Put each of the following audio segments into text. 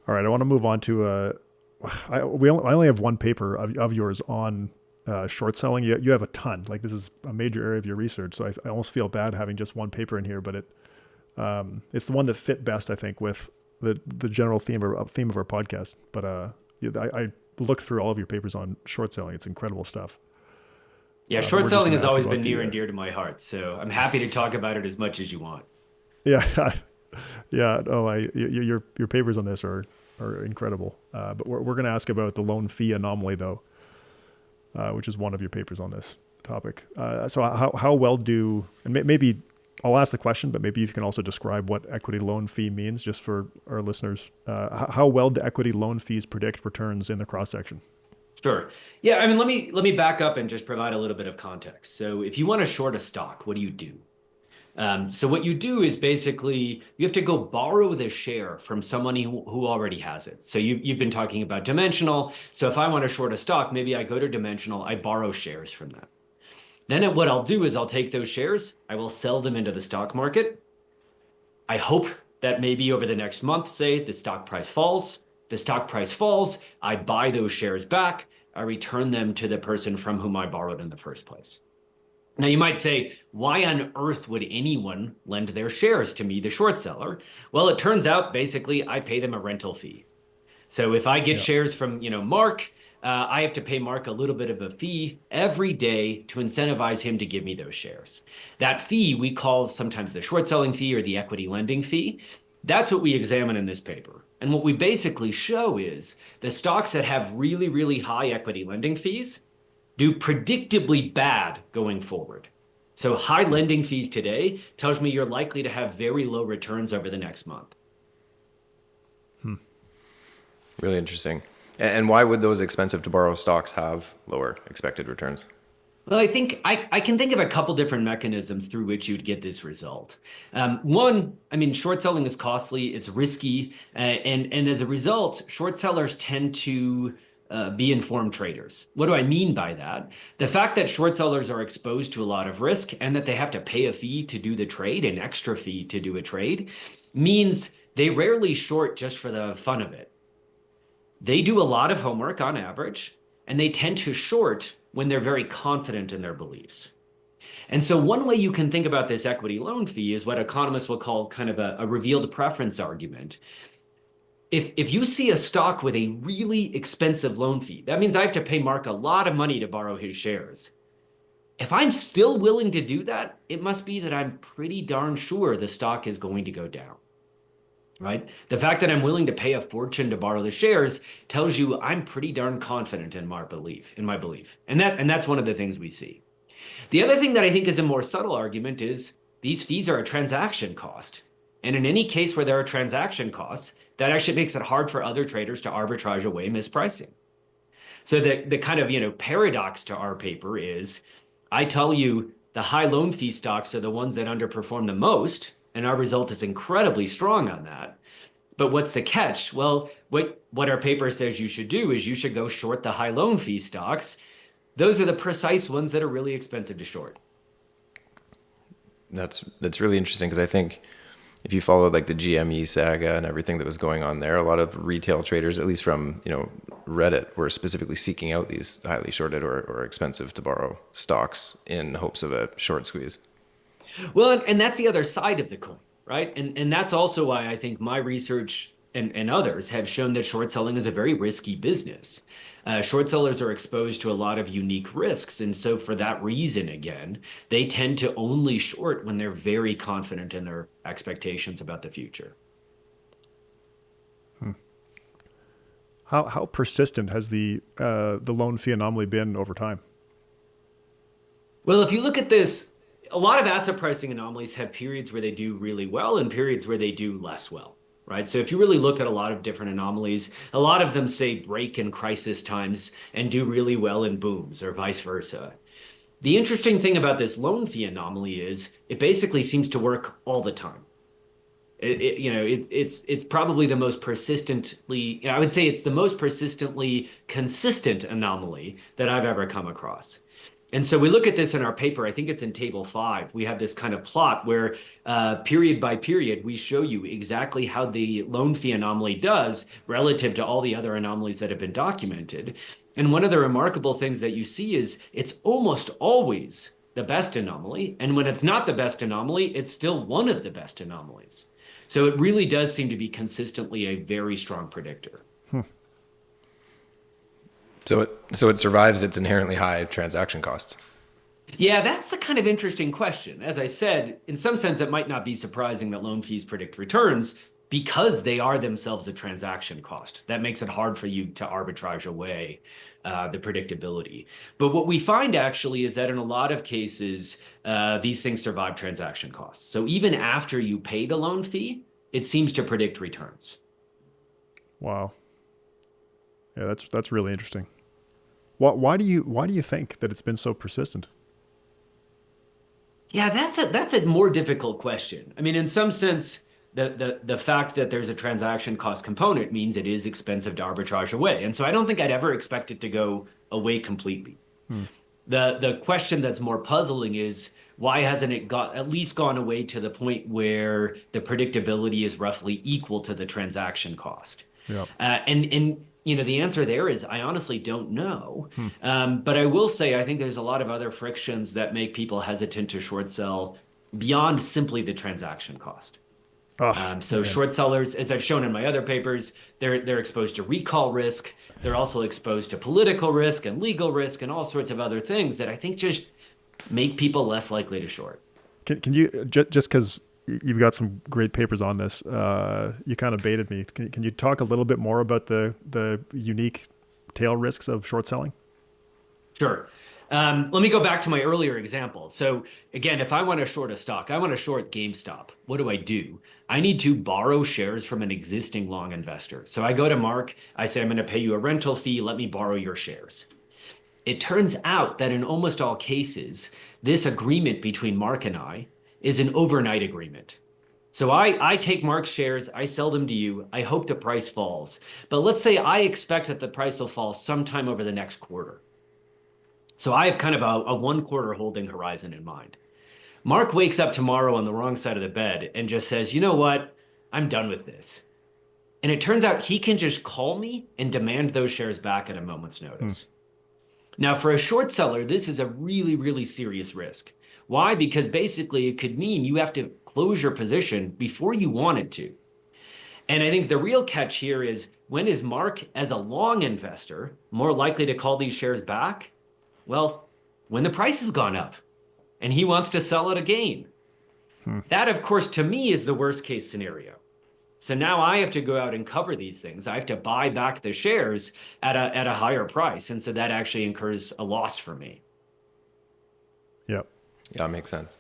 All right, I want to move on to I only have one paper of yours on short selling. You have a ton. Like this is a major area of your research, so I almost feel bad having just one paper in here, but it's the one that fit best, I think, with the general theme of our podcast. But yeah, I looked through all of your papers on short selling. It's incredible stuff. Yeah, But short we're just selling going to has ask always about been near the and dear to my heart, so I'm happy to talk about it as much as you want. yeah. Yeah, oh, your papers on this are incredible. But we're going to ask about the loan fee anomaly, though, which is one of your papers on this topic. So how well do and maybe I'll ask the question, but maybe you can also describe what equity loan fee means, just for our listeners. How well do equity loan fees predict returns in the cross section? Sure. Yeah, I mean, let me back up and just provide a little bit of context. So, if you want to short a stock, what do you do? So what you do is basically you have to go borrow the share from someone who already has it. So you've been talking about Dimensional. So if I want to short a stock, maybe I go to Dimensional, I borrow shares from them. Then what I'll do is I'll take those shares, I will sell them into the stock market. I hope that maybe over the next month, say the stock price falls. The stock price falls, I buy those shares back, I return them to the person from whom I borrowed in the first place. Now, you might say, why on earth would anyone lend their shares to me, the short seller? Well, it turns out basically I pay them a rental fee. So if I get Yeah. shares from, Mark, I have to pay Mark a little bit of a fee every day to incentivize him to give me those shares. That fee we call sometimes the short selling fee or the equity lending fee. That's what we examine in this paper. And what we basically show is the stocks that have really, really high equity lending fees do predictably bad going forward. So high lending fees today tells me you're likely to have very low returns over the next month. Hmm. Really interesting. And why would those expensive to borrow stocks have lower expected returns? Well, I think I can think of a couple different mechanisms through which you'd get this result. One, I mean, short selling is costly, it's risky, and as a result, short sellers tend to be informed traders. What do I mean by that? The fact that short sellers are exposed to a lot of risk and that they have to pay a fee to do the trade, an extra fee to do a trade, means they rarely short just for the fun of it. They do a lot of homework on average, and they tend to short when they're very confident in their beliefs. And so, one way you can think about this equity loan fee is what economists will call kind of a revealed preference argument. If you see a stock with a really expensive loan fee, that means I have to pay Mark a lot of money to borrow his shares. If I'm still willing to do that, it must be that I'm pretty darn sure the stock is going to go down, right? The fact that I'm willing to pay a fortune to borrow the shares tells you I'm pretty darn confident in my belief. And that's one of the things we see. The other thing that I think is a more subtle argument is these fees are a transaction cost. And in any case where there are transaction costs, that actually makes it hard for other traders to arbitrage away mispricing. So the kind of paradox to our paper is I tell you the high loan fee stocks are the ones that underperform the most, and our result is incredibly strong on that. But what's the catch? Well, what our paper says you should do is you should go short the high loan fee stocks. Those are the precise ones that are really expensive to short. That's really interesting because I think if you follow like the GME saga and everything that was going on there, a lot of retail traders, at least from Reddit, were specifically seeking out these highly shorted or expensive to borrow stocks in hopes of a short squeeze. Well, and that's the other side of the coin, right? And that's also why I think my research and others have shown that short selling is a very risky business. Short sellers are exposed to a lot of unique risks. And so, for that reason, again, they tend to only short when they're very confident in their expectations about the future. Hmm. How persistent has the loan fee anomaly been over time? Well, if you look at this, a lot of asset pricing anomalies have periods where they do really well and periods where they do less well, right? So if you really look at a lot of different anomalies, a lot of them say break in crisis times and do really well in booms or vice versa. The interesting thing about this loan fee anomaly is it basically seems to work all the time. It's probably the most persistently, I would say it's the most persistently consistent anomaly that I've ever come across. And so we look at this in our paper. I think it's in table 5. We have this kind of plot where period by period, we show you exactly how the loan fee anomaly does relative to all the other anomalies that have been documented. And one of the remarkable things that you see is it's almost always the best anomaly. And when it's not the best anomaly, it's still one of the best anomalies. So it really does seem to be consistently a very strong predictor. So it survives its inherently high transaction costs. Yeah, that's the kind of interesting question. As I said, in some sense, it might not be surprising that loan fees predict returns because they are themselves a transaction cost. That makes it hard for you to arbitrage away the predictability. But what we find actually is that in a lot of cases, these things survive transaction costs. So even after you pay the loan fee, it seems to predict returns. Wow. Yeah, that's really interesting. Why do you think that it's been so persistent? Yeah, that's a more difficult question. I mean, in some sense, the fact that there's a transaction cost component means it is expensive to arbitrage away. And so I don't think I'd ever expect it to go away completely. Hmm. The question that's more puzzling is why hasn't it at least gone away to the point where the predictability is roughly equal to the transaction cost? Yeah. And the answer there is I honestly don't know. Hmm. But I will say I think there's a lot of other frictions that make people hesitant to short sell beyond simply the transaction cost. Oh, So man. short sellers, as I've shown in my other papers, they're exposed to recall risk. They're also exposed to political risk and legal risk and all sorts of other things that I think just make people less likely to short. Can you just because you've got some great papers on this, you kind of baited me. Can you talk a little bit more about the unique tail risks of short selling? Sure. Let me go back to my earlier example. So again, if I want to short a stock, I want to short GameStop. What do? I need to borrow shares from an existing long investor. So I go to Mark, I say, I'm going to pay you a rental fee. Let me borrow your shares. It turns out that in almost all cases, this agreement between Mark and I is an overnight agreement. So I take Mark's shares, I sell them to you. I hope the price falls. But let's say I expect that the price will fall sometime over the next quarter. So I have kind of a 1 quarter holding horizon in mind. Mark wakes up tomorrow on the wrong side of the bed and just says, you know what? I'm done with this. And it turns out he can just call me and demand those shares back at a moment's notice. Now, for a short seller, this is a really, really serious risk. Why? Because basically it could mean you have to close your position before you wanted to. And I think the real catch here is when is Mark, as a long investor, more likely to call these shares back? Well, when the price has gone up and he wants to sell at a gain. That, of course, to me is the worst case scenario. So now I have to go out and cover these things. I have to buy back the shares at a higher price. And so that actually incurs a loss for me. Yep. Yeah, makes sense.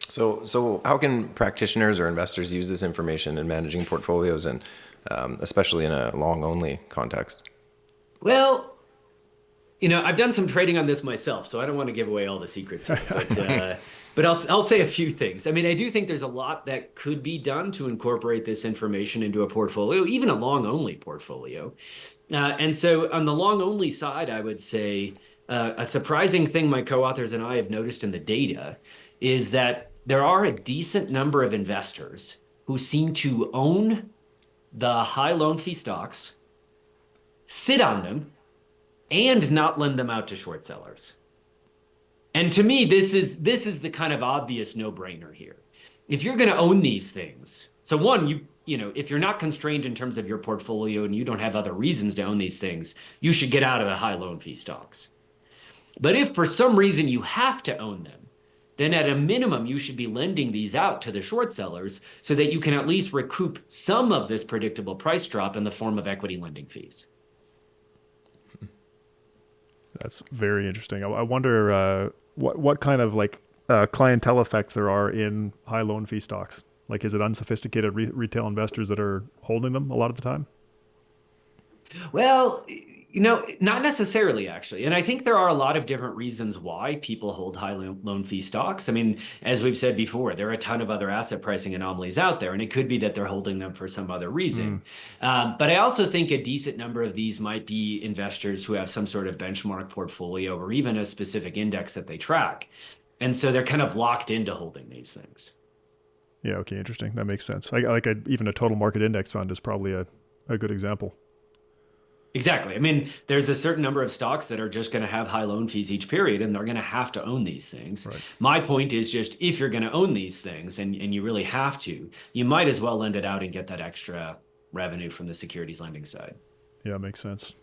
So how can practitioners or investors use this information in managing portfolios and especially in a long only context? Well, I've done some trading on this myself, so I don't want to give away all the secrets here, but I'll say a few things. I mean, I do think there's a lot that could be done to incorporate this information into a portfolio, even a long only portfolio. And so on the long only side, I would say a surprising thing my co-authors and I have noticed in the data is that there are a decent number of investors who seem to own the high loan fee stocks, sit on them, and not lend them out to short sellers. And to me, this is the kind of obvious no-brainer here. If you're going to own these things, so one, if you're not constrained in terms of your portfolio and you don't have other reasons to own these things, you should get out of the high loan fee stocks. But if for some reason you have to own them, then at a minimum, you should be lending these out to the short sellers so that you can at least recoup some of this predictable price drop in the form of equity lending fees. That's very interesting. I wonder what kind of clientele effects there are in high loan fee stocks. Like, is it unsophisticated retail investors that are holding them a lot of the time? Well, Not necessarily, actually. And I think there are a lot of different reasons why people hold high loan fee stocks. I mean, as we've said before, there are a ton of other asset pricing anomalies out there, and it could be that they're holding them for some other Mm, reason. But I also think a decent number of these might be investors who have some sort of benchmark portfolio or even a specific index that they track. And so they're kind of locked into holding these things. yeah. Okay. Interesting. That makes sense. Even a total market index fund is probably a good example. Exactly. I mean, there's a certain number of stocks that are just going to have high loan fees each period, and they're going to have to own these things. Right. My point is just if you're going to own these things and you really have to, you might as well lend it out and get that extra revenue from the securities lending side. Yeah. Makes sense.